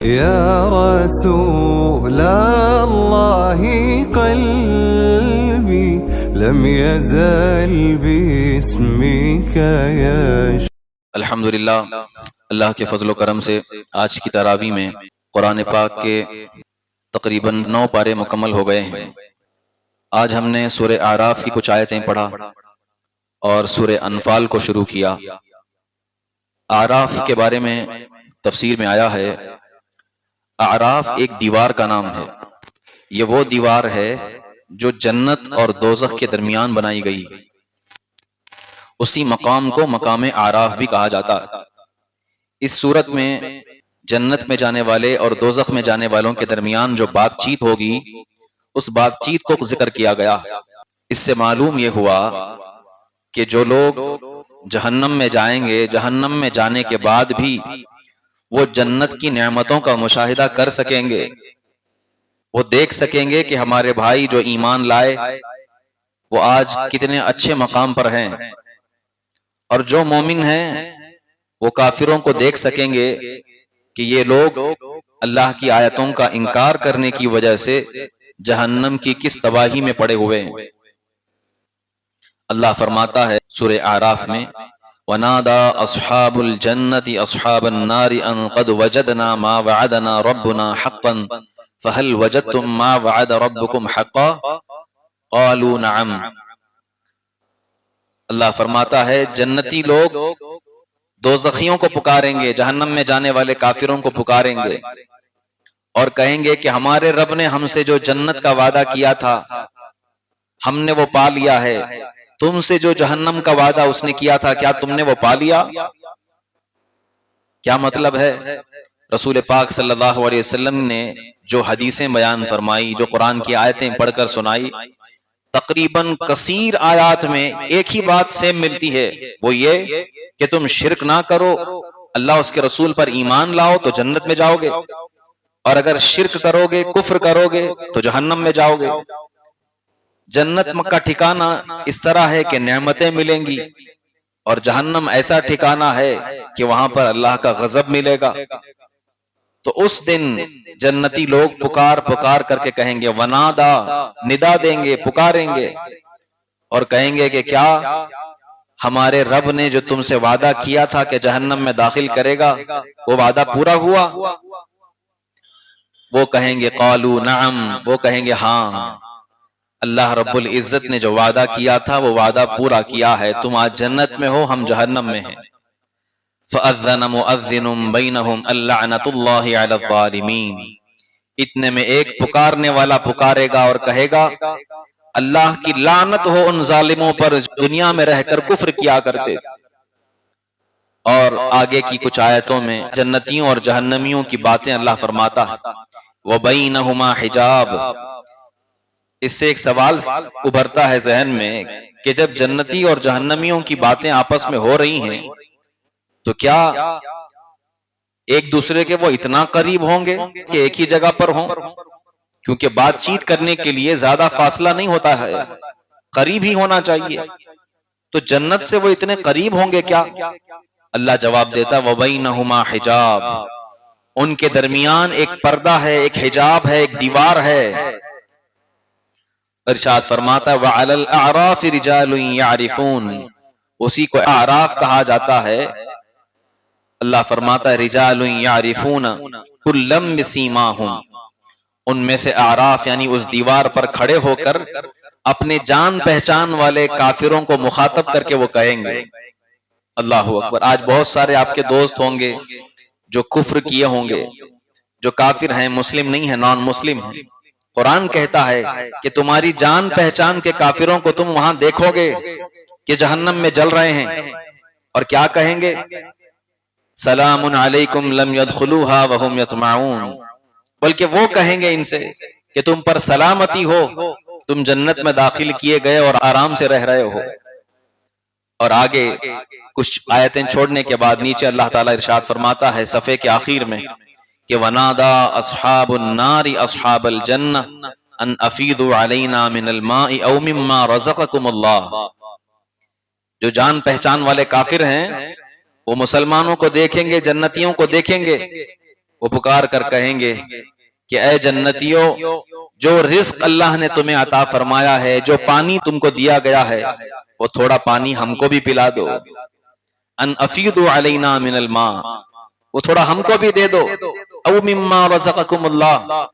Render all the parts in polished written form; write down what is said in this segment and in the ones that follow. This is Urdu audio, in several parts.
يا رسول الله قلبي لم يزل باسمك يشتاق. الحمدللہ، اللہ کے فضل و کرم سے آج کی تراویح میں قرآن پاک کے تقریباً 9 پارے مکمل ہو گئے ہیں۔ آج ہم نے سورہ اعراف کی کچھ آیتیں پڑھا اور سورہ انفال کو شروع کیا۔ اعراف کے بارے میں تفسیر میں آیا ہے، اعراف ایک دیوار کا نام ہے۔ یہ وہ دیوار ہے جو جنت اور دوزخ کے درمیان بنائی گئی۔ اسی مقام کو مقام اعراف بھی کہا جاتا ہے۔ اس صورت میں جنت میں جانے والے اور دوزخ میں جانے والوں کے درمیان جو بات چیت ہوگی، اس بات چیت کو ذکر کیا گیا۔ اس سے معلوم یہ ہوا کہ جو لوگ جہنم میں جائیں گے، جہنم میں جانے کے بعد بھی وہ جنت کی نعمتوں کا مشاہدہ کر سکیں گے۔ وہ دیکھ سکیں گے کہ ہمارے بھائی جو ایمان لائے وہ آج کتنے اچھے مقام پر ہیں، اور جو مومن ہیں وہ کافروں کو دیکھ سکیں گے کہ یہ لوگ اللہ کی آیتوں کا انکار کرنے کی وجہ سے جہنم کی کس تباہی میں پڑے ہوئے ہیں۔ اللہ فرماتا ہے سورہ اعراف میں، وَنَادَى أَصْحَابُ الْجَنَّةِ أَصْحَابَ النَّارِ أَن قَدْ وَجَدْنَا مَا وَعَدَنَا رَبُّنَا حَقًّا فَهَلْ وَجَدْتُم مَّا وَعَدَ رَبُّكُمْ حَقًّا قَالُوا نَعَمْ۔ اللہ فرماتا ہے جنتی لوگ دوزخیوں کو پکاریں گے، جہنم میں جانے والے کافروں کو پکاریں گے اور کہیں گے کہ ہمارے رب نے ہم سے جو جنت کا وعدہ کیا تھا ہم نے وہ پا لیا ہے، تم سے جو جہنم کا وعدہ اس نے کیا تھا کیا تم نے وہ پا لیا؟ کیا مطلب ہے؟ رسول پاک صلی اللہ علیہ وسلم نے جو حدیثیں بیان فرمائی، جو قرآن کی آیتیں پڑھ کر سنائی، تقریباً کثیر آیات میں ایک ہی بات سیم ملتی ہے، وہ یہ کہ تم شرک نہ کرو، اللہ اس کے رسول پر ایمان لاؤ تو جنت میں جاؤ گے، اور اگر شرک کرو گے، کفر کرو گے تو جہنم میں جاؤ گے۔ جنت کا ٹھکانہ اس طرح ہے کہ نعمتیں ملیں گی، اور جہنم ایسا ٹھکانہ ہے کہ وہاں پر اللہ کا غضب ملے گا۔ تو اس دن جنتی لوگ پکار پکار کر کے کہیں گے، ونادا، ندا دیں گے، پکاریں گے اور کہیں گے کہ کیا ہمارے رب نے جو تم سے وعدہ کیا تھا کہ جہنم میں داخل کرے گا وہ وعدہ پورا ہوا؟ وہ کہیں گے قالوا نعم، وہ کہیں گے ہاں، اللہ رب العزت نے جو وعدہ کیا تھا وہ وعدہ پورا کیا ہے، تم آج جنت میں ہو، ہم جہنم میں ہیں۔ فَأَذَّنَ مُؤَذِّنٌ بَيْنَهُمْ اللَّعْنَةُ اللَّهِ عَلَى الظَّالِمِينَ۔ اتنے میں ایک پکارنے والا پکارے گا اور کہے گا اللہ کی لعنت ہو ان ظالموں پر دنیا میں رہ کر کفر کیا کرتے تھے۔ اور آگے کی کچھ آیتوں میں جنتیوں اور جہنمیوں کی باتیں اللہ فرماتا ہے، وَبَيْنَهُمَا حِجَابٌ۔ اس سے ایک سوال ابھرتا ہے ذہن میں کہ جب جنتی اور جہنمیوں کی باتیں آپس میں ہو رہی ہیں تو کیا ایک دوسرے کے وہ اتنا قریب ہوں گے کہ ایک ہی جگہ پر ہوں؟ کیونکہ بات چیت کرنے کے لیے زیادہ فاصلہ نہیں ہوتا ہے، قریب ہی ہونا چاہیے، تو جنت سے وہ اتنے قریب ہوں گے کیا؟ اللہ جواب دیتا وَبَيْنَهُمَا حِجَابٌ، ان کے درمیان ایک پردہ ہے، ایک حجاب ہے، ایک دیوار ہے۔ ارشاد فرماتا وَعَلَى الْأَعْرَافِ رِجَالٌ يَعْرِفُونَ، اسی کو اعراف کہا جاتا ہے۔ اللہ فرماتا ہے رجال یعرفون کلم بسیماہم، ان میں سے اعراف یعنی اس دیوار پر کھڑے ہو کر اپنے جان پہچان والے کافروں کو مخاطب کر کے وہ کہیں گے۔ اللہ اکبر۔ آج بہت سارے آپ کے دوست ہوں گے جو کفر کیے ہوں گے، جو کافر ہیں، مسلم نہیں ہیں، نان مسلم ہیں۔ قرآن کہتا ہے کہ تمہاری جان پہچان کے کافروں کو تم وہاں دیکھو گے کہ جہنم میں جل رہے ہیں، اور کیا کہیں گے؟ سلام علیکم لم يدخلوها وهم يطمعون، بلکہ وہ کہیں گے ان سے کہ تم پر سلامتی ہو، تم جنت میں داخل کیے گئے اور آرام سے رہ رہے ہو۔ اور آگے کچھ آیتیں چھوڑنے کے بعد نیچے اللہ تعالیٰ ارشاد فرماتا ہے صفحے کے آخر میں کہ وَنَادَى أَصْحَابُ النَّارِ أَصْحَابَ الْجَنَّةِ أَنْ أَفِيضُوا عَلَيْنَا مِنَ الْمَاءِ أَوْ مِمَّا رَزَقَكُمُ اللَّهُ۔ جو جان پہچان والے کافر ہیں وہ مسلمانوں کو دیکھیں گے، جنتیوں کو دیکھیں گے وہ پکار کر کہیں گے کہ اے جنتیوں، جو رزق اللہ نے تمہیں عطا فرمایا ہے، جو پانی تم کو دیا گیا ہے، وہ تھوڑا پانی ہم کو بھی پلا دو، ان افیدوا علینا من الماء، وہ تھوڑا ہم کو بھی دے دو، او مما رزقکم اللہ،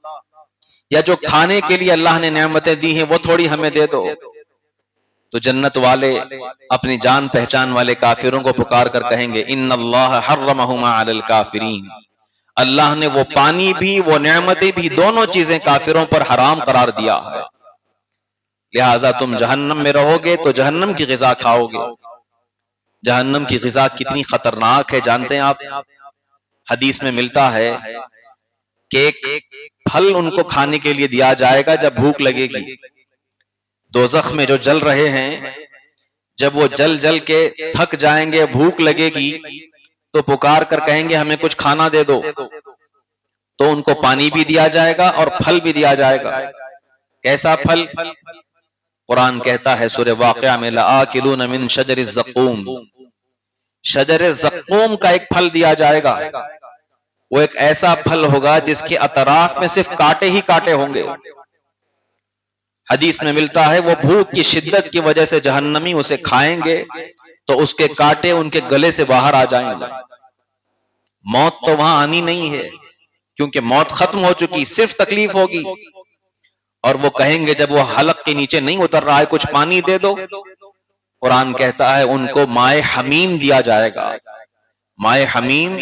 یا جو کھانے کے لیے اللہ نے نعمتیں دی ہیں وہ تھوڑی ہمیں دے دو۔ تو جنت والے اپنی جان پہچان والے کافروں کو پکار کر کہیں گے ان اللہ حرمہما علی الکافرین، اللہ نے وہ پانی بھی وہ نعمتیں بھی دونوں چیزیں کافروں پر حرام قرار دیا ہے، لہٰذا تم جہنم میں رہو گے تو جہنم کی غذا کھاؤ گے۔ جہنم کی غذا کتنی خطرناک ہے جانتے ہیں آپ؟ حدیث میں ملتا ہے کہ ایک پھل ان کو کھانے کے لیے دیا جائے گا جب بھوک لگے گی۔ دوزخ میں جو جل رہے ہیں، جب وہ جل جل کے تھک جائیں گے، بھوک لگے گی، تو پکار کر کہیں گے ہمیں کچھ کھانا دے دو، تو ان کو پانی بھی دیا جائے گا اور پھل بھی دیا جائے گا۔ کیسا پھل؟ قرآن کہتا ہے سورہ واقعہ میں لآکلون من شجر الزقوم، شجر زقوم کا ایک پھل دیا جائے گا، وہ ایک ایسا پھل ہوگا جس کے اطراف میں صرف کانٹے ہی کانٹے ہوں گے۔ حدیث میں ملتا ہے وہ بھوک کی شدت کی وجہ سے جہنمی اسے کھائیں گے تو اس کے کانٹے ان کے گلے سے باہر آ جائیں گے۔ موت تو وہاں آنی نہیں ہے کیونکہ موت ختم ہو چکی، صرف تکلیف ہوگی۔ اور وہ کہیں گے جب وہ حلق کے نیچے نہیں اتر رہا ہے کچھ پانی دے دو، قرآن کہتا ہے ان کو مائع حمیم دیا جائے گا۔ مائع حمیم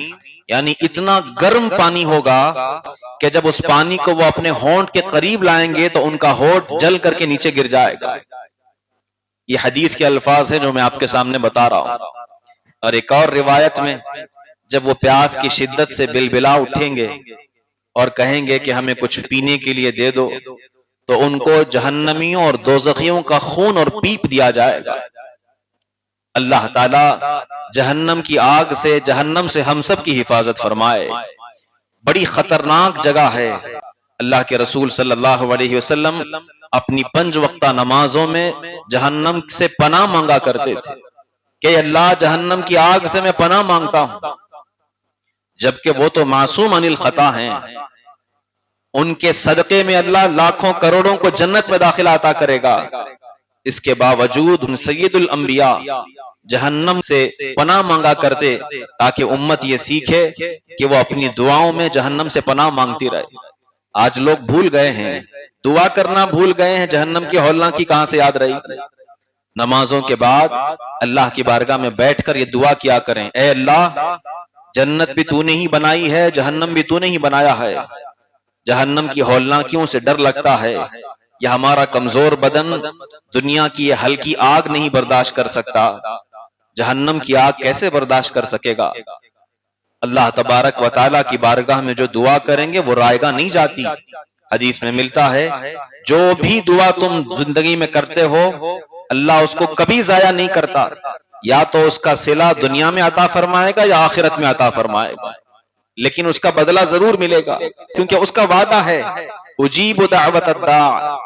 یعنی اتنا گرم پانی ہوگا کہ جب اس پانی کو وہ اپنے ہونٹ کے قریب لائیں گے تو ان کا ہونٹ جل کر کے نیچے گر جائے گا۔ یہ حدیث کے الفاظ ہیں جو میں آپ کے سامنے بتا رہا ہوں۔ اور ایک اور روایت میں جب وہ پیاس کی شدت سے بلبلا اٹھیں گے اور کہیں گے کہ ہمیں کچھ پینے کے لیے دے دو، تو ان کو جہنمیوں اور دوزخیوں کا خون اور پیپ دیا جائے گا۔ اللہ تعالی جہنم کی آگ سے، جہنم سے ہم سب کی حفاظت فرمائے۔ بڑی خطرناک جگہ ہے۔ اللہ کے رسول صلی اللہ علیہ وسلم اپنی 5 وقتہ نمازوں میں جہنم سے پناہ مانگا کرتے تھے کہ اللہ جہنم کی آگ سے میں پناہ مانگتا ہوں، جبکہ وہ تو معصوم عن الخطا ہیں، ان کے صدقے میں اللہ لاکھوں کروڑوں کو جنت میں داخلہ عطا کرے گا۔ اس کے باوجود سید الانبیاء جہنم سے پناہ مانگا کرتے تاکہ امت یہ سیکھے کہ وہ اپنی دعاؤں میں جہنم سے پناہ مانگتی رہے۔ آج لوگ بھول گئے ہیں، دعا کرنا بھول گئے ہیں، جہنم کی ہولناکی کہاں سے یاد رہی؟ نمازوں کے بعد اللہ کی بارگاہ میں بیٹھ کر یہ دعا کیا کریں، اے اللہ جنت بھی تو نے ہی بنائی ہے، جہنم بھی تو نے ہی بنایا ہے، جہنم کی ہولناکیوں سے ڈر لگتا ہے، یہ ہمارا کمزور بدن دنیا کی یہ ہلکی آگ نہیں برداشت کر سکتا، جہنم کی آگ کیسے برداشت کر سکے گا؟ اللہ تبارک و تعالیٰ کی بارگاہ میں جو دعا کریں گے وہ رائے گاہ نہیں جاتی۔ حدیث میں ملتا ہے جو بھی دعا تم زندگی میں کرتے ہو اللہ اس کو کبھی ضائع نہیں کرتا، یا تو اس کا صلہ دنیا میں عطا فرمائے گا یا آخرت میں عطا فرمائے گا، لیکن اس کا بدلہ ضرور ملے گا کیونکہ اس کا وعدہ ہے اجیب دعوت الداع،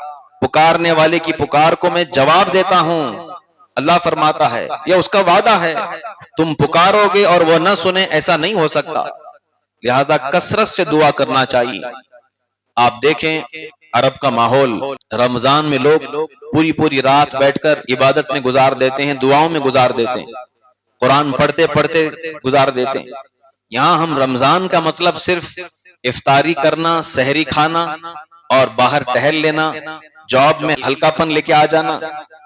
پکارنے والے کی پکار کو میں جواب دیتا ہوں۔ اللہ فرماتا ہے یہ اس کا وعدہ ہے، تم پکارو گے اور وہ نہ سنے ایسا نہیں ہو سکتا، لہذا کثرت سے دعا کرنا چاہیے۔ آپ دیکھیں عرب کا ماحول، رمضان میں لوگ پوری پوری رات بیٹھ کر عبادت میں گزار دیتے ہیں، دعاؤں میں گزار دیتے ہیں، قرآن پڑھتے پڑھتے گزار دیتے ہیں۔ یہاں ہم رمضان کا مطلب صرف افطاری کرنا، سحری کھانا اور باہر ٹہل لینا، جاب میں ہلکا پن لے کے آ جانا،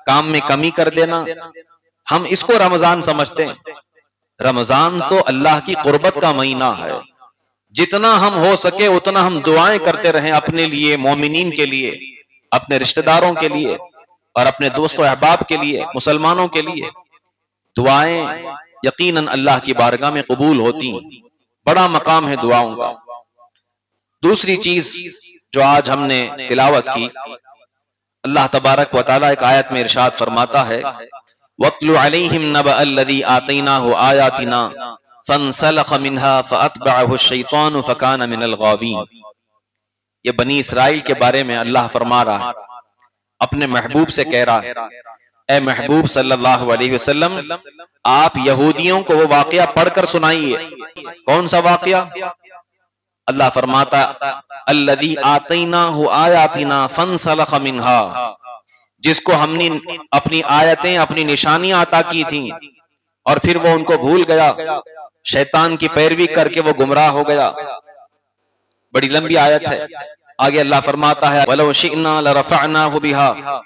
کام میں کمی کر دینا، ہم اس کو رمضان سمجھتے ہیں۔ رمضان تو اللہ کی قربت کا مہینہ ہے، جتنا ہم ہو سکے اتنا ہم دعائیں کرتے رہیں اپنے لیے، مومنین کے لیے، اپنے رشتہ داروں کے لیے اور اپنے دوست و احباب کے لیے، مسلمانوں کے لیے۔ دعائیں یقیناً اللہ کی بارگاہ میں قبول ہوتی ہیں، بڑا مقام ہے دعاؤں کا۔ دوسری چیز جو آج ہم نے تلاوت کی، اللہ تبارک و تعالیٰ ایک آیت میں ارشاد فرماتا ہے وَاتْلُ عَلَيْهِمْ نَبَأَ الَّذِي آتَيْنَاهُ آيَاتِنَا فَانْسَلَخَ مِنْهَا فَأَتْبَعَهُ الشَّيْطَانُ فَكَانَ مِنَ الْغَاوِينَ۔ یہ بنی اسرائیل کے بارے میں اللہ فرما رہا ہے، اپنے محبوب سے کہہ رہا ہے اے محبوب صلی اللہ علیہ وسلم، آپ یہودیوں کو وہ واقعہ پڑھ کر سنائیے۔ کون سا واقعہ؟ اللہ فرماتا الذی آتیناہ آیاتنا فانسلخ منہا، جس کو ہم نے اپنی آیتیں اپنی نشانیاں عطا کی تھیں اور پھر وہ ان کو بھول گیا، شیطان کی پیروی کر کے وہ گمراہ ہو گیا۔ بڑی لمبی آیت ہے، آگے اللہ فرماتا ہے وَلَوْ شِئْنَا لَرَفَعْنَاهُ بِهَا،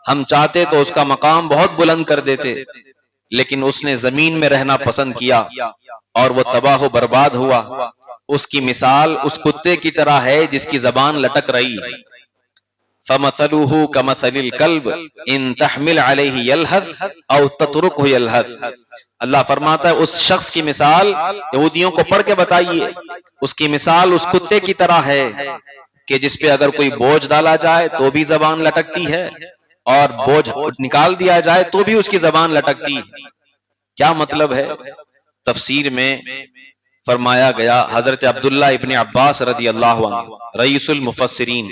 ہم چاہتے تو اس کا مقام بہت بلند کر دیتے، لیکن اس نے زمین میں رہنا پسند کیا اور وہ تباہ و برباد ہوا۔ اس کی مثال اس کتے کی طرح ہے جس کی زبان لٹک رہی ہے۔ فَمَثَلُهُ كَمَثَلِ الْكَلْبِ إِن تَحْمِلْ عَلَيْهِ يَلْهَثْ أَوْ تَتْرُكْهُ يَلْهَثْ۔ اللہ فرماتا ہے اس شخص کی مثال یہودیوں کو پڑھ کے بتائیے، اس کی مثال اس کتے کی طرح ہے کہ جس پہ اگر کوئی بوجھ ڈالا جائے تو بھی زبان لٹکتی ہے، اور بوجھ نکال دیا جائے تو بھی اس کی زبان لٹکتی ہے۔ کیا مطلب ہے؟ تفسیر میں فرمایا گیا، حضرت عبداللہ ابن عباس رضی اللہ عنہ رئیس المفسرین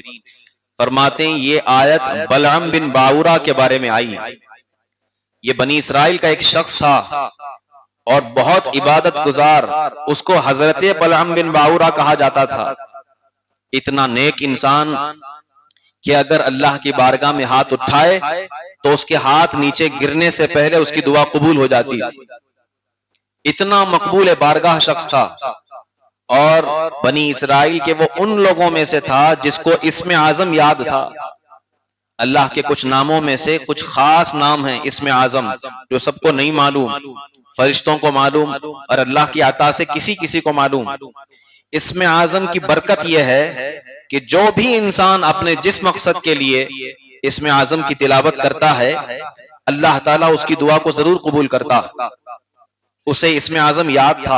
فرماتے ہیں یہ آیت بلعم بن باورا کے بارے میں آئی۔ یہ بنی اسرائیل کا ایک شخص تھا اور بہت عبادت گزار، اس کو حضرت بلعم بن باورا کہا جاتا تھا۔ اتنا نیک انسان کہ اگر اللہ کی بارگاہ میں ہاتھ اٹھائے تو اس کے ہاتھ نیچے گرنے سے پہلے اس کی دعا قبول ہو جاتی تھی۔ اتنا مقبول بارگاہ شخص تھا، اور بنی اسرائیل کے وہ ان لوگوں میں سے تھا جس کو اسم اعظم یاد تھا۔ اللہ کے کچھ ناموں میں سے کچھ خاص نام ہیں اسم اعظم جو سب کو نہیں معلوم، فرشتوں کو معلوم اور اللہ کی عطا سے کسی کسی کو معلوم۔ اسم اعظم کی برکت یہ ہے کہ جو بھی انسان اپنے جس مقصد کے لیے اسم اعظم کی تلاوت کرتا ہے اللہ تعالیٰ اس کی دعا کو ضرور قبول کرتا۔ اسے اسم اعظم یاد تھا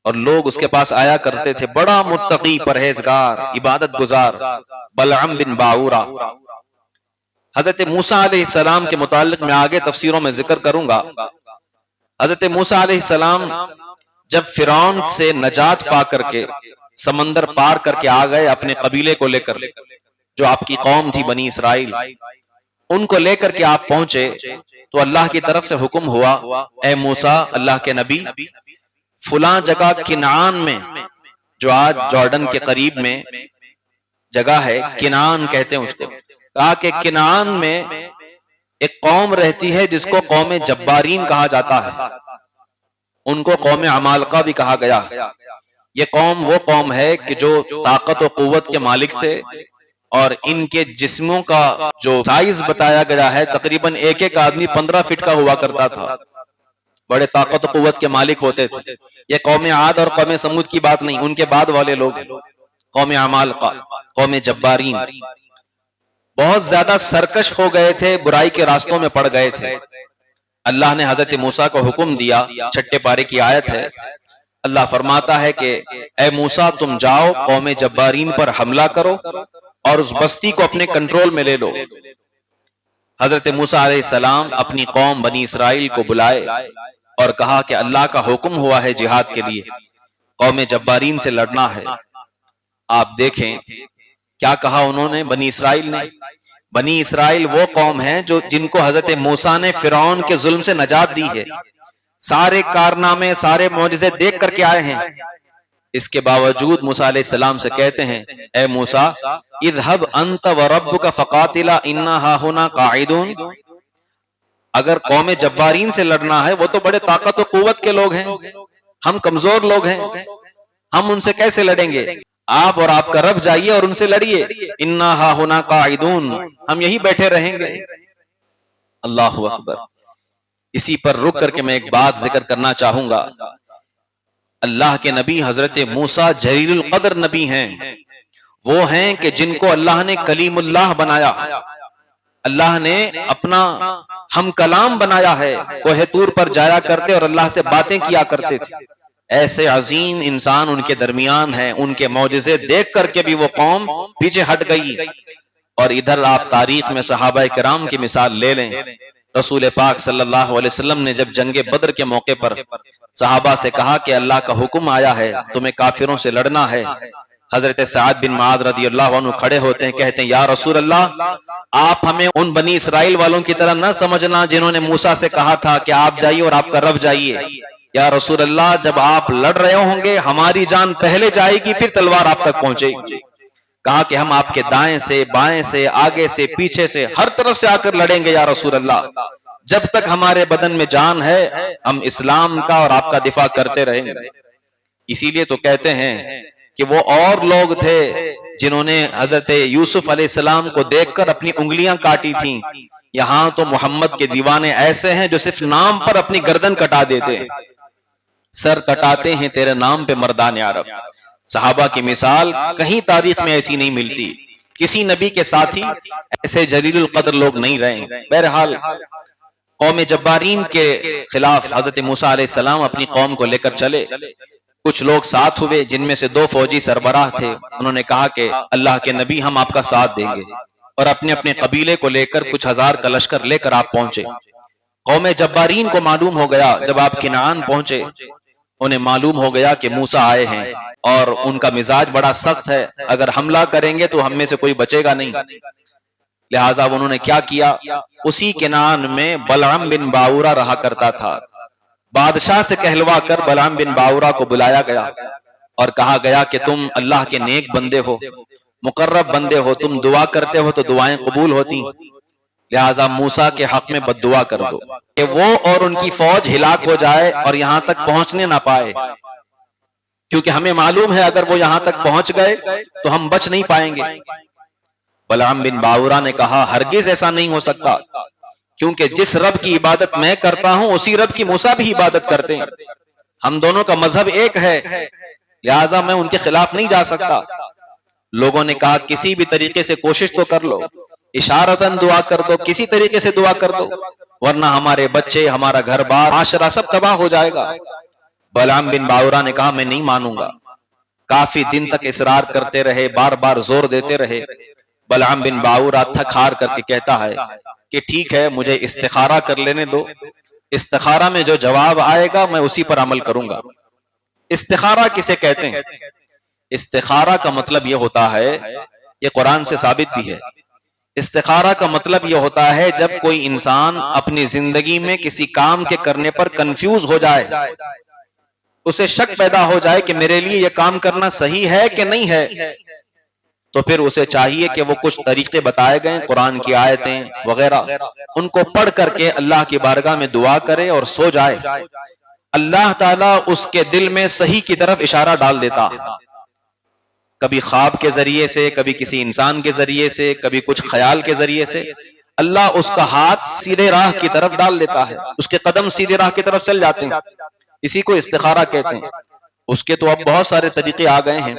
اور لوگ اس کے پاس آیا کرتے تھے، بڑا متقی پرہیزگار عبادت گزار بلعم بن باورا۔ حضرت موسیٰ علیہ السلام کے متعلق میں آگے تفسیروں میں ذکر کروں گا۔ حضرت موسیٰ علیہ السلام جب فرعون سے نجات پا کر کے سمندر پار کر کے آ گئے اپنے قبیلے کو لے کر، جو آپ کی قوم تھی بنی اسرائیل، ان کو لے کر کے آپ پہنچے تو اللہ کی طرف سے حکم ہوا اے موسیٰ اللہ کے نبی، فلاں جگہ کنعان میں، جو آج جارڈن کے قریب میں جگہ ہے، کنعان کہتے ہیں اس کو، کہا کہ کنعان میں ایک قوم رہتی ہے جس کو قوم جبارین کہا جاتا ہے، ان کو قوم عمالقہ بھی کہا گیا۔ یہ قوم وہ قوم ہے کہ جو طاقت و قوت کے مالک تھے، اور ان کے جسموں کا جو سائز بتایا گیا ہے تقریباً ایک ایک آدمی 15 فٹ کا ہوا کرتا تھا، بڑے طاقت و قوت کے مالک ہوتے تھے۔ یہ قوم عاد اور قوم سمود کی بات نہیں، ان کے بعد والے لوگ قوم عمالقہ، قوم جبارین، بہت زیادہ سرکش ہو گئے تھے، برائی کے راستوں میں پڑ گئے تھے۔ اللہ نے حضرت موسیٰ کو حکم دیا، چھٹے پارے کی آیت ہے، اللہ فرماتا ہے کہ اے موسیٰ تم جاؤ قوم جبارین پر حملہ کرو اور اس بستی کو اپنے کنٹرول میں لے لو۔ حضرت موسیٰ علیہ السلام اپنی قوم بنی اسرائیل کو بلائے اور کہا کہ اللہ کا حکم ہوا ہے جہاد کے لیے، قوم جبارین سے لڑنا ہے۔ آپ دیکھیں کیا کہا انہوں نے، بنی اسرائیل نے۔ بنی اسرائیل وہ قوم ہے جن کو حضرت موسیٰ نے فرعون کے ظلم سے نجات دی ہے، سارے کارنامے سارے معجزے دیکھ کر کے آئے ہیں۔ اس کے باوجود موسیٰ علیہ السلام سے کہتے ہیں اے موسیٰ اذهب انت وربک فقاتلا انا ہاہنا قاعدون، اگر قوم جبارین سے لڑنا ہے وہ تو بڑے طاقت و قوت کے لوگ ہیں، ہم کمزور لوگ ہیں، ہم ان سے کیسے لڑیں گے؟ آپ اور آپ کا رب جائیے اور ان سے لڑیے، انا ہاہنا قاعدون، ہم یہی بیٹھے رہیں گے۔ اللہ اکبر۔ اسی پر رک کر کے میں ایک بات ذکر کرنا چاہوں گا، اللہ کے نبی حضرت موسیٰ جلیل القدر نبی ہیں، وہ ہیں کہ جن کو اللہ نے کلیم اللہ بنایا، اللہ نے اپنا ہم کلام بنایا ہے، کوہ طور پر جایا کرتے اور اللہ سے باتیں کیا کرتے تھے۔ ایسے عظیم انسان ان کے درمیان ہیں، ان کے معجزے دیکھ کر کے بھی وہ قوم پیچھے ہٹ گئی۔ اور ادھر آپ تاریخ میں صحابہ کرام کی مثال لے لیں، رسول پاک صلی اللہ علیہ وسلم نے جب جنگ بدر کے موقع پر صحابہ سے کہا کہ اللہ کا حکم آیا ہے تمہیں کافروں سے لڑنا ہے، حضرت سعد بن معاذ رضی اللہ عنہ کھڑے ہوتے ہیں، کہتے ہیں یا رسول اللہ آپ ہمیں ان بنی اسرائیل والوں کی طرح نہ سمجھنا جنہوں نے موسیٰ سے کہا تھا کہ آپ جائیے اور آپ کا رب جائیے، یا رسول اللہ جب آپ لڑ رہے ہوں گے ہماری جان پہلے جائے گی پھر تلوار آپ تک پہنچے گی. کہا کہ ہم آپ کے دائیں سے بائیں سے آگے سے پیچھے سے ہر طرف سے آ کر لڑیں گے یا رسول اللہ. جب تک ہمارے بدن میں جان ہے ہم اسلام کا اور آپ کا دفاع کرتے رہیں گے. اسی لیے تو کہتے ہیں کہ وہ اور لوگ تھے جنہوں نے حضرت یوسف علیہ السلام کو دیکھ کر اپنی انگلیاں کاٹی تھیں. یہاں تو محمد کے دیوانے ایسے ہیں جو صرف نام پر اپنی گردن کٹا دیتے ہیں. سر کٹاتے ہیں تیرے نام پہ مردان عرب. صحابہ کی مثال کہیں تاریخ میں ایسی نہیں ملتی. کسی نبی کے ساتھی ایسے جلیل القدر لوگ نہیں رہے. بہرحال قوم جبارین کے خلاف حضرت موسیٰ علیہ السلام اپنی قوم کو لے کر چلے. کچھ لوگ ساتھ ہوئے جن میں سے 2 فوجی سربراہ تھے. انہوں نے کہا کہ اللہ کے نبی ہم آپ کا ساتھ دیں گے, اور اپنے اپنے قبیلے کو لے کر کچھ ہزار کا لشکر لے کر آپ پہنچے. قوم جبارین کو معلوم ہو گیا جب آپ کنعان پہنچے, انہیں معلوم ہو گیا کہ موسیٰ آئے ہیں اور ان کا مزاج بڑا سخت ہے, اگر حملہ کریں گے تو ہم میں سے کوئی بچے گا نہیں. لہٰذا انہوں نے کیا کیا, اسی کنعان میں بلعام بن باورا رہا کرتا تھا. بادشاہ سے کہلوا کر بلعام بن باورا کو بلایا گیا اور کہا گیا کہ تم اللہ کے نیک بندے ہو, مقرب بندے ہو, تم دعا کرتے ہو تو دعائیں قبول ہوتی, لہٰذا موسیٰ کے حق میں بد دعا کر دو کہ وہ اور ان کی فوج ہلاک ہو جائے اور یہاں تک پہنچنے نہ پائے, کیونکہ ہمیں معلوم ہے اگر وہ یہاں تک پہنچ گئے تو ہم بچ نہیں پائیں گے. بلعام بن باورا نے کہا ہرگز ایسا نہیں ہو سکتا, کیونکہ جس رب کی عبادت میں کرتا ہوں اسی رب کی موسیٰ بھی عبادت کرتے ہیں, ہم دونوں کا مذہب ایک ہے, لہٰذا میں ان کے خلاف نہیں جا سکتا. لوگوں نے کہا کسی بھی طریقے سے کوشش تو کر لو, اشارتاً دعا کر دو, کسی طریقے سے دعا کر دو, ورنہ ہمارے بچے, ہمارا گھر بار, معاشرہ سب تباہ ہو جائے گا. بلعام بن باورا نے کہا میں نہیں مانوں گا. کافی دن تک اصرار کرتے رہے, بار بار زور دیتے رہے. بلعام بن باورا تھک ہار کر کے کہتا ہے کہ ٹھیک ہے مجھے استخارہ کر لینے دو, استخارہ میں جو جواب آئے گا میں اسی پر عمل کروں گا. استخارہ کسے کہتے ہیں؟ استخارہ کا مطلب یہ ہوتا ہے, یہ قرآن سے ثابت بھی ہے, استخارہ کا مطلب یہ ہوتا ہے جب کوئی انسان اپنی زندگی میں کسی کام کے کرنے پر کنفیوز ہو جائے, اسے شک پیدا ہو جائے کہ میرے لیے یہ کام کرنا صحیح ہے کہ نہیں ہے, تو پھر اسے چاہیے کہ وہ کچھ طریقے بتائے گئے قرآن کی آیتیں وغیرہ, ان کو پڑھ کر کے اللہ کی بارگاہ میں دعا کرے اور سو جائے. اللہ تعالیٰ اس کے دل میں صحیح کی طرف اشارہ ڈال دیتا, کبھی خواب کے ذریعے سے, کبھی کسی انسان کے ذریعے سے, کبھی کچھ خیال کے ذریعے سے. اللہ اس کا ہاتھ سیدھے راہ کی طرف ڈال دیتا ہے, اس کے قدم سیدھے راہ کی طرف چل جاتے ہیں. اسی کو استخارہ کہتے ہیں. اس کے تو اب بہت سارے طریقے آ گئے ہیں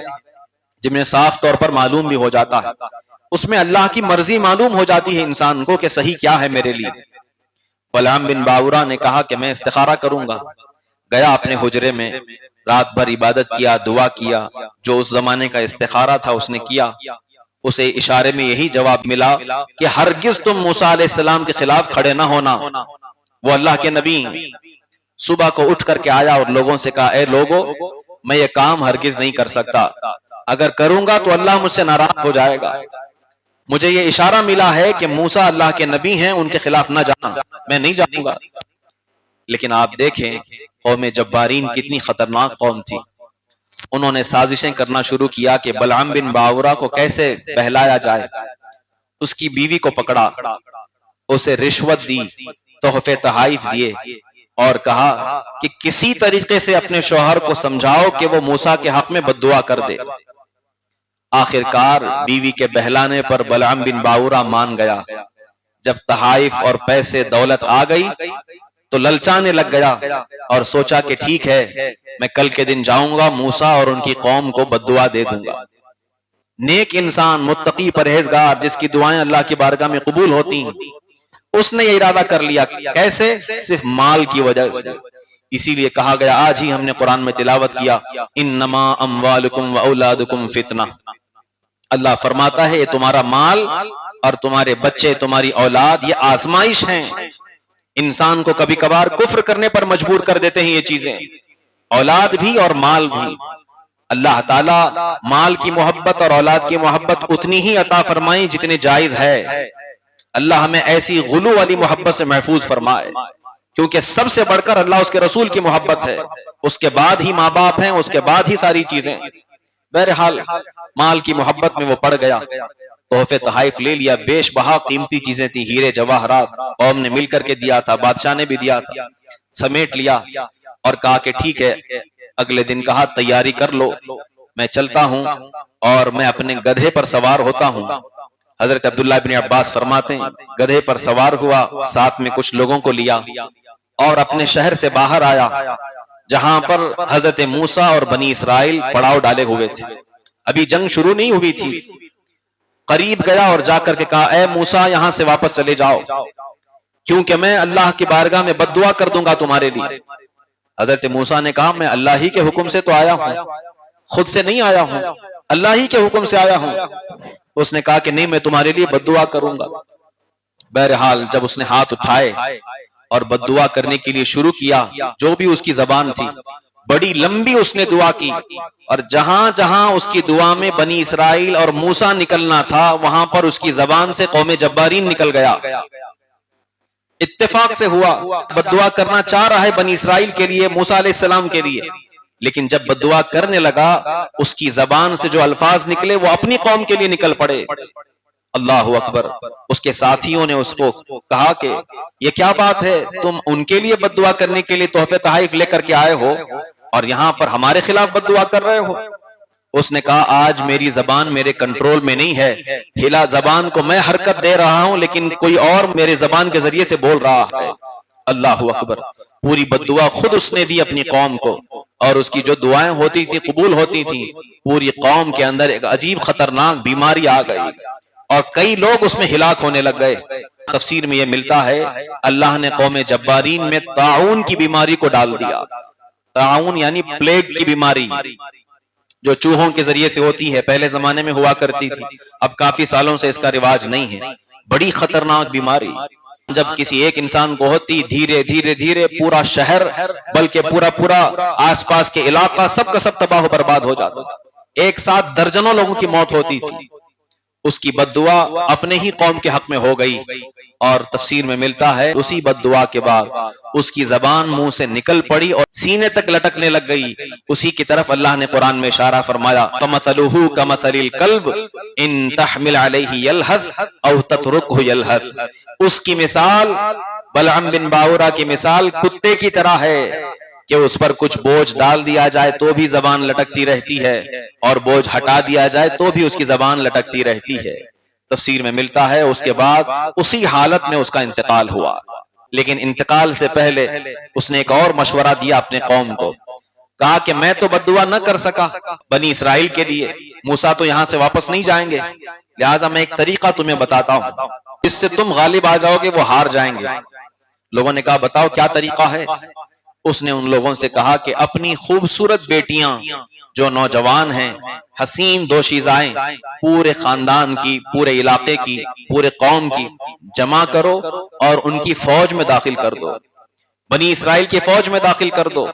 جن میں صاف طور پر معلوم بھی ہو جاتا ہے, اس میں اللہ کی مرضی معلوم ہو جاتی ہے انسان کو کہ صحیح کیا ہے میرے لیے. بلعام بن باورا نے کہا کہ میں استخارہ کروں گا. گیا اپنے حجرے میں, رات بھر عبادت کیا, دعا کیا, جو اس زمانے کا استخارہ تھا اس نے کیا. اسے اشارے میں یہی جواب ملا کہ ہرگز تم موسیٰ علیہ السلام کے خلاف کھڑے نہ ہونا. وہ اللہ کے نبی صبح کو اٹھ کر کے آیا اور لوگوں سے کہا اے لوگو, میں یہ کام ہرگز نہیں کر سکتا, اگر کروں گا تو اللہ مجھ سے ناراض ہو جائے گا. مجھے یہ اشارہ ملا ہے کہ موسیٰ اللہ کے نبی ہیں, ان کے خلاف نہ جانا, میں نہیں جاؤں گا. لیکن آپ دیکھیں قوم جبارین کتنی خطرناک قوم تھی. انہوں نے سازشیں کرنا شروع کیا کہ بلعام بن باورا کو کیسے بہلایا جائے. اس کی بیوی کو پکڑا, اسے رشوت دی, تحفے تحائف دیے, اور کہا کہ کسی طریقے سے اپنے شوہر کو سمجھاؤ کہ وہ موسیٰ کے حق میں بد دعا کر دے. آخر کار بیوی کے بہلانے پر بلعام بن باورا مان گیا. جب تحائف اور پیسے دولت آ گئی تو للچانے لگ گیا اور سوچا کہ ٹھیک ہے میں کل کے دن جاؤں گا, موسیٰ اور ان کی قوم کو بد دعا دے دوں گا. نیک انسان, متقی, پرہیزگار, جس کی دعائیں اللہ کی بارگاہ میں قبول ہوتی ہیں, اس نے یہ ارادہ کر لیا. کیسے؟ صرف مال کی وجہ سے. اسی لیے کہا گیا, آج ہی ہم نے قرآن میں تلاوت کیا, انما اموالکم و اولادکم فتنہ. اللہ فرماتا ہے یہ تمہارا مال اور تمہارے بچے, تمہاری اولاد, یہ آزمائش ہیں. انسان کو کبھی کبھار کفر کرنے پر مجبور کر دیتے ہیں یہ چیزیں, اولاد بھی اور مال بھی. اللہ تعالیٰ مال کی محبت اور اولاد کی محبت اتنی ہی عطا فرمائیں جتنے جائز ہے. اللہ ہمیں ایسی غلو والی محبت سے محفوظ فرمائے. کیونکہ سب سے بڑھ کر اللہ اس کے رسول کی محبت ہے، اس کے بعد ہی ماں باپ ہیں، اس کے بعد ہی ساری چیزیں۔ بہرحال مال کی محبت میں وہ پڑ گیا، تحفے تحائف لے لیا، بیش بہا قیمتی چیزیں تھی، ہیرے جواہرات قوم نے مل کر کے دیا تھا، بادشاہ نے بھی دیا تھا، سمیٹ لیا اور کہا کہ ٹھیک ہے، اگلے دن کہا تیاری کر لو، میں چلتا ہوں اور میں اپنے گدھے پر سوار ہوتا ہوں۔ حضرت عبداللہ بن عباس فرماتے ہیں گدھے پر سوار ہوا، ساتھ میں کچھ لوگوں کو لیا اور اپنے شہر سے باہر آیا جہاں پر حضرت موسیٰ اور بنی اسرائیل پڑاؤ ڈالے ہوئے تھے، ابھی جنگ شروع نہیں ہوئی تھی۔ قریب گیا اور جا کر کے کہا اے موسیٰ یہاں سے واپس چلے جاؤ، کیونکہ میں اللہ کی بارگاہ میں بد دعا کر دوں گا تمہارے لیے۔ حضرت موسیٰ نے کہا میں اللہ ہی کے حکم سے تو آیا ہوں، خود سے نہیں آیا ہوں، اللہ ہی کے حکم سے آیا ہوں۔ اس نے کہا کہ نہیں میں تمہارے لیے بد دعا کروں گا۔ بہرحال جب اس نے ہاتھ اٹھائے اور بد دعا کرنے کے لیے شروع کیا، جو بھی اس کی زبان تھی بڑی لمبی اس نے دعا کی، اور جہاں جہاں اس کی دعا میں بنی اسرائیل اور موسیٰ نکلنا تھا وہاں پر اس کی زبان سے قوم جبارین نکل گیا۔ اتفاق سے ہوا، بد دعا کرنا چاہ رہا ہے بنی اسرائیل کے لیے، موسیٰ علیہ السلام کے لیے، لیکن جب بد دعا کرنے لگا اس کی زبان سے جو الفاظ نکلے وہ اپنی قوم کے لیے نکل پڑے۔ اللہ اکبر۔ اس کے ساتھیوں نے اس کو کہا کہ یہ کیا بات ہے، تم ان کے لیے بد دعا کرنے کے لیے تحفے تحائف لے کر کے آئے ہو اور یہاں پر ہمارے خلاف بد دعا کر رہے ہو؟ اس نے کہا آج میری زبان میرے کنٹرول میں نہیں ہے، ہلا زبان کو میں حرکت دے رہا ہوں لیکن کوئی اور میرے زبان کے ذریعے سے بول رہا ہے۔ اللہ اکبر۔ پوری بد دعا خود اس نے دی اپنی قوم کو، اور اس کی جو دعائیں ہوتی تھی قبول ہوتی تھی۔ پوری قوم کے اندر ایک عجیب خطرناک بیماری آ گئی اور کئی لوگ اس میں ہلاک ہونے لگ گئے۔ تفسیر میں یہ ملتا ہے اللہ نے قوم جبارین میں طاعون کی بیماری کو ڈال دیا۔ طاعون یعنی پلیگ کی بیماری جو چوہوں کے ذریعے سے ہوتی ہے، پہلے زمانے میں ہوا کرتی تھی، اب کافی سالوں سے اس کا رواج نہیں ہے۔ بڑی خطرناک بیماری جب کسی ایک انسان کو ہوتی، دھیرے دھیرے دھیرے پورا شہر بلکہ پورا آس پاس کے علاقہ سب کا سب تباہ و برباد ہو جاتا، ایک ساتھ درجنوں لوگوں کی موت ہوتی تھی۔ اس کی بد دعا اپنے ہی قوم کے حق میں ہو گئی، اور تفسیر میں ملتا ہے اسی بد دعا کے بعد اس کی زبان منہ سے نکل پڑی اور سینے تک لٹکنے لگ گئی۔ اسی کی طرف اللہ نے قرآن میں اشارہ فرمایا فَمَثَلُهُ كَمَثَلِ الْكَلْبِ إِن تَحْمِلْ عَلَيْهِ يَلْهَثْ أَوْ تَتْرُكْهُ يَلْهَثْ۔ اس کی مثال بلعم بن باورا کی مثال کتے کی طرح ہے کہ اس پر کچھ بوجھ ڈال دیا جائے تو بھی زبان لٹکتی رہتی ہے، اور بوجھ ہٹا دیا جائے تو بھی اس کی زبان لٹکتی رہتی ہے۔ تفسیر میں ملتا ہے اس کے بعد اسی حالت میں اس کا انتقال ہوا، لیکن انتقال سے پہلے اس نے ایک اور مشورہ دیا اپنے قوم کو، کہا کہ میں تو بد دعا نہ کر سکا بنی اسرائیل کے لیے، موسیٰ تو یہاں سے واپس نہیں جائیں گے، لہٰذا میں ایک طریقہ تمہیں بتاتا ہوں اس سے تم غالب آ جاؤ گے، وہ ہار جائیں گے۔ لوگوں نے کہا بتاؤ کیا طریقہ ہے؟ اس نے ان لوگوں سے کہا کہ اپنی خوبصورت بیٹیاں جو نوجوان ہیں، حسین دوشیزائیں، پورے خاندان کی، پورے علاقے کی، پورے قوم کی جمع کرو اور ان کی فوج میں داخل کر دو، بنی اسرائیل کی فوج میں داخل کر دو،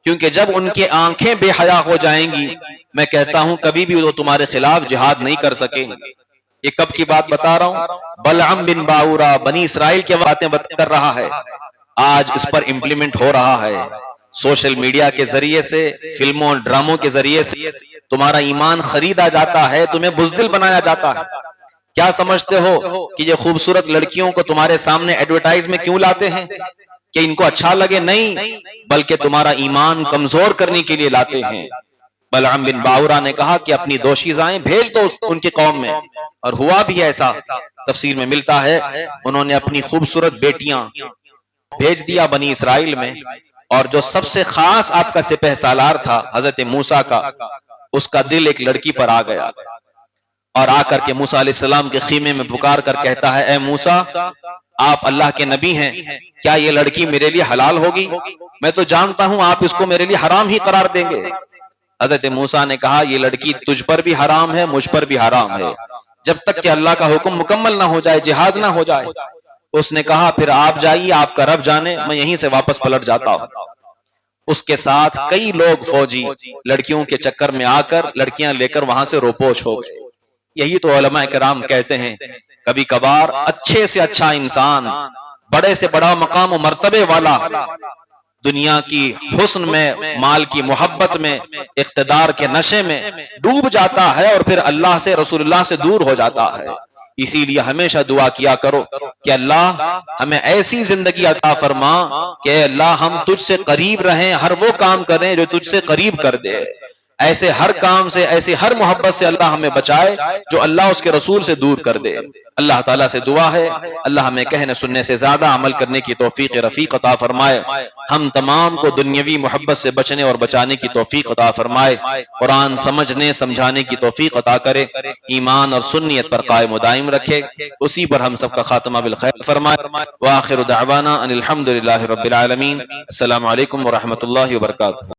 کیونکہ جب ان کی آنکھیں بے حیا ہو جائیں گی میں کہتا ہوں کبھی بھی وہ تمہارے خلاف جہاد نہیں کر سکیں گے۔ یہ کب کی بات بتا رہا ہوں؟ بلعم بن باورا بنی اسرائیل کی باتیں کر رہا ہے، آج اس پر امپلیمنٹ ہو رہا ہے۔ سوشل میڈیا کے ذریعے سے، فلموں ڈراموں کے ذریعے سے تمہارا ایمان خریدا جاتا ہے، تمہیں بزدل بنایا جاتا ہے۔ کیا سمجھتے ہو کہ یہ خوبصورت لڑکیوں کو تمہارے سامنے ایڈورٹائز میں کیوں لاتے ہیں کہ ان کو اچھا لگے؟ نہیں، بلکہ تمہارا ایمان کمزور کرنے کے لیے لاتے ہیں۔ بلعم بن باورا نے کہا کہ اپنی دوشیزائیں بھیج دو ان کی قوم میں، اور ہوا بھی ایسا۔ تفسیر میں ملتا ہے انہوں نے اپنی خوبصورت بیٹیاں بھیج دیا بنی اسرائیل میں، اور جو سب سے خاص آپ کا سپہ سالار تھا حضرت موسیٰ کا، اس کا دل ایک لڑکی پر آ گیا، اور آ کر کے موسیٰ علیہ السلام کے خیمے میں پکار کر کہتا ہے اے موسیٰ آپ اللہ کے نبی ہیں، کیا یہ لڑکی میرے لیے حلال ہوگی؟ میں تو جانتا ہوں آپ اس کو میرے لیے حرام ہی قرار دیں گے۔ حضرت موسیٰ نے کہا یہ لڑکی تجھ پر بھی حرام ہے، مجھ پر بھی حرام ہے، جب تک کہ اللہ کا حکم مکمل نہ ہو جائے، جہاد نہ ہو جائے۔ اس نے کہا پھر آپ جائیے، آپ کا رب جانے، میں یہیں سے واپس پلٹ جاتا ہوں۔ اس کے ساتھ کئی لوگ فوجی لڑکیوں کے چکر میں آ کر لڑکیاں لے کر وہاں سے روپوش ہو گئے۔ یہی تو علماء کرام کہتے ہیں کبھی کبھار اچھے سے اچھا انسان بڑے سے بڑا مقام و مرتبے والا دنیا کی حسن میں، مال کی محبت میں، اقتدار کے نشے میں ڈوب جاتا ہے اور پھر اللہ سے، رسول اللہ سے دور ہو جاتا ہے۔ اسی لیے ہمیشہ دعا کیا کرو کہ اللہ ہمیں ایسی زندگی عطا فرما کہ اے اللہ ہم تجھ سے قریب رہیں، ہر وہ کام کریں جو تجھ سے قریب کر دے، ایسے ہر کام سے، ایسی ہر محبت سے اللہ ہمیں بچائے جو اللہ اس کے رسول سے دور کر دے۔ اللہ تعالیٰ سے دعا ہے اللہ ہمیں کہنے سننے سے زیادہ عمل کرنے کی توفیق رفیق عطا فرمائے، ہم تمام کو دنیاوی محبت سے بچنے اور بچانے کی توفیق عطا فرمائے، قرآن سمجھنے سمجھانے کی توفیق عطا کرے، ایمان اور سنیت پر قائم و دائم رکھے، اسی پر ہم سب کا خاتمہ بالخیر فرمائے۔ وآخر دعوانا ان الحمدللہ رب العالمین۔ السلام علیکم ورحمۃ اللہ وبرکاتہ۔